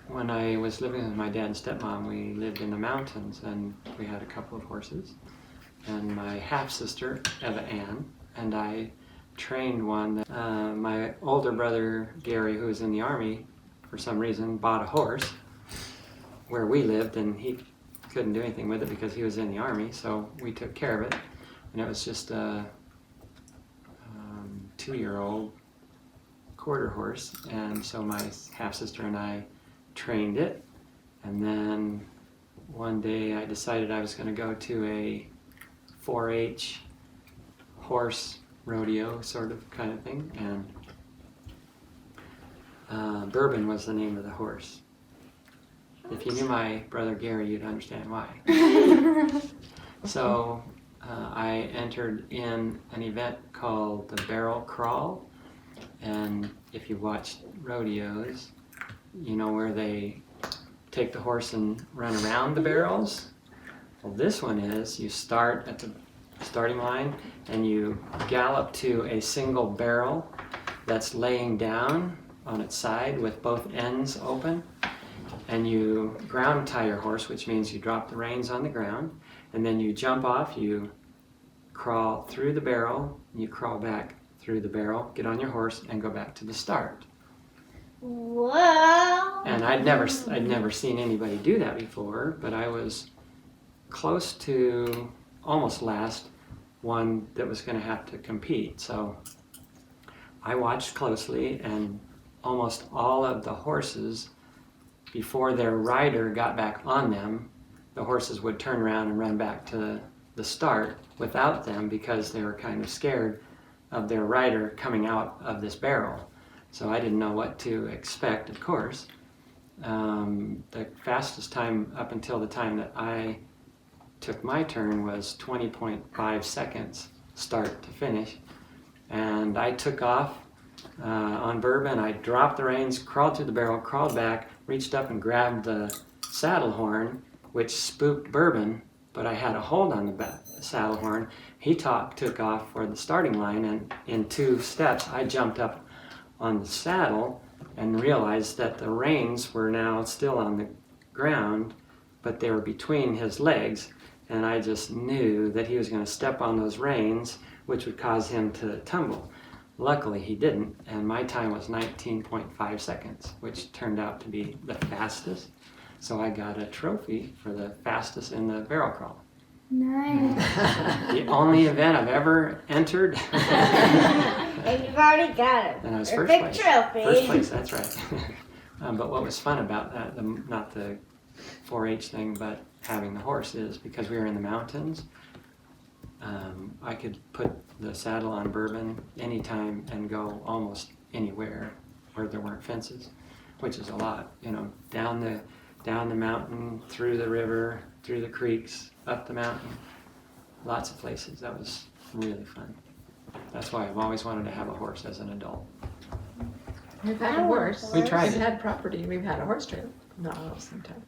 When I was living with my dad and stepmom, we lived in the mountains, and we had a couple of horses. And my half-sister, Eva Ann, and I trained one. My older brother, Gary, who was in the Army, for some reason, bought a horse where we lived, and he couldn't do anything with it because he was in the Army, so we took care of it. And it was just a 2-year-old quarter horse, and so my half-sister and I trained it. And then one day I decided I was going to go to a 4-H horse rodeo sort of kind of thing, and Bourbon was the name of the horse. If you knew my brother Gary, you'd understand why. So I entered in an event called the barrel crawl, and if you watched rodeos, you know where they take the horse and run around the barrels? Well, this one is, you start at the starting line and you gallop to a single barrel that's laying down on its side with both ends open, and you ground tie your horse, which means you drop the reins on the ground, and then you jump off, you crawl through the barrel, you crawl back through the barrel, get on your horse, and go back to the start. Wow. And I'd never seen anybody do that before, but I was close to almost last one that was going to have to compete. So I watched closely, and almost all of the horses, before their rider got back on them, the horses would turn around and run back to the start without them because they were kind of scared of their rider coming out of this barrel. So I didn't know what to expect, of course. The fastest time up until the time that I took my turn was 20.5 seconds start to finish. And I took off on Bourbon. I dropped the reins, crawled through the barrel, crawled back, reached up and grabbed the saddle horn, which spooked Bourbon, but I had a hold on the saddle horn. He took off for the starting line, and in 2 steps I jumped up on the saddle and realized that the reins were now still on the ground, but they were between his legs, and I just knew that he was going to step on those reins, which would cause him to tumble. Luckily he didn't, and my time was 19.5 seconds, which turned out to be the fastest. So I got a trophy for the fastest in the barrel crawl. Nice. The only event I've ever entered. And you've already got it. And I was Perfect first place. trophy. First place, that's right. But what was fun about that, not the 4-H thing, but having the horse, is because we were in the mountains, I could put the saddle on Bourbon anytime and go almost anywhere where there weren't fences, which is a lot. You know, down the mountain, through the river, through the creeks, up the mountain, lots of places. That was really fun. That's why I've always wanted to have a horse as an adult. We've had a horse. We tried We've it. had property. We've had a horse trail. Not all at the same time.